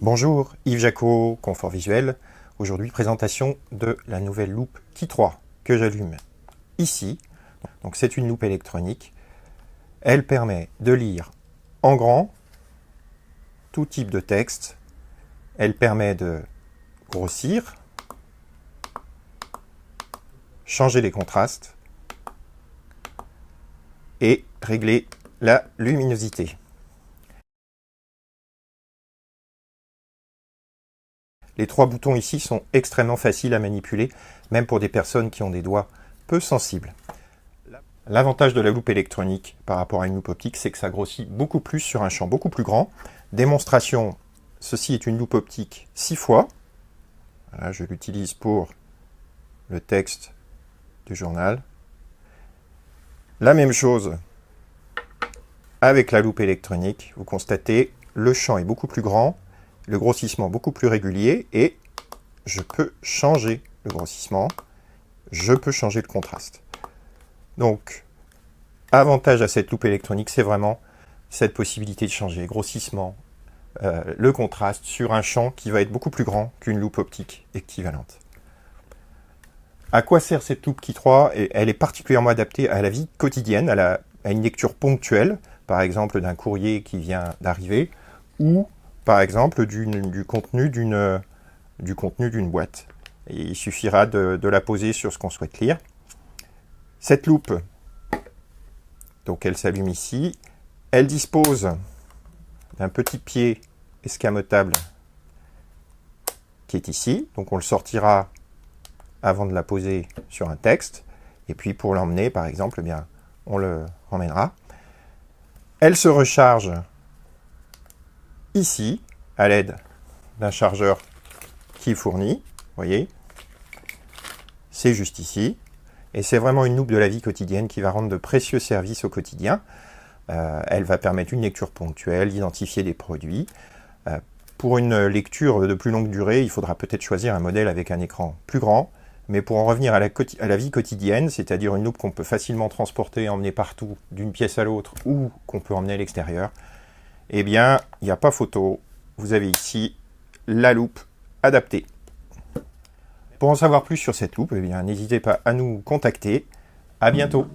Bonjour, Yves Jacot, Confort Visuel. Aujourd'hui, présentation de la nouvelle loupe Key 3 que j'allume ici. Donc c'est une loupe électronique. Elle permet de lire en grand tout type de texte. Elle permet de grossir, changer les contrastes et régler la luminosité. Les trois boutons ici sont extrêmement faciles à manipuler, même pour des personnes qui ont des doigts peu sensibles. L'avantage de la loupe électronique par rapport à une loupe optique, c'est que ça grossit beaucoup plus sur un champ beaucoup plus grand. Démonstration, ceci est une loupe optique 6 fois. Voilà, je l'utilise pour le texte du journal. La même chose avec la loupe électronique. Vous constatez, le champ est beaucoup plus grand, le grossissement beaucoup plus régulier et je peux changer le grossissement, je peux changer le contraste. Donc, avantage à cette loupe électronique, c'est vraiment cette possibilité de changer le grossissement, le contraste sur un champ qui va être beaucoup plus grand qu'une loupe optique équivalente. À quoi sert cette loupe Key 3? Elle est particulièrement adaptée à la vie quotidienne, à une lecture ponctuelle, par exemple d'un courrier qui vient d'arriver, ou par exemple du contenu d'une boîte. Et il suffira de la poser sur ce qu'on souhaite lire. Cette loupe, donc elle s'allume ici, elle dispose d'un petit pied escamotable qui est ici, donc on le sortira avant de la poser sur un texte, et puis pour l'emmener par exemple, eh bien, on le emmènera. Elle se recharge ici, à l'aide d'un chargeur qui est fourni, vous voyez, c'est juste ici, et c'est vraiment une loupe de la vie quotidienne qui va rendre de précieux services au quotidien. Elle va permettre une lecture ponctuelle, d'identifier des produits. Pour une lecture de plus longue durée, il faudra peut-être choisir un modèle avec un écran plus grand, mais pour en revenir à la vie quotidienne, c'est-à-dire une loupe qu'on peut facilement transporter et emmener partout, d'une pièce à l'autre, ou qu'on peut emmener à l'extérieur, eh bien, il n'y a pas photo. Vous avez ici la loupe adaptée. Pour en savoir plus sur cette loupe, eh bien, n'hésitez pas à nous contacter. À bientôt.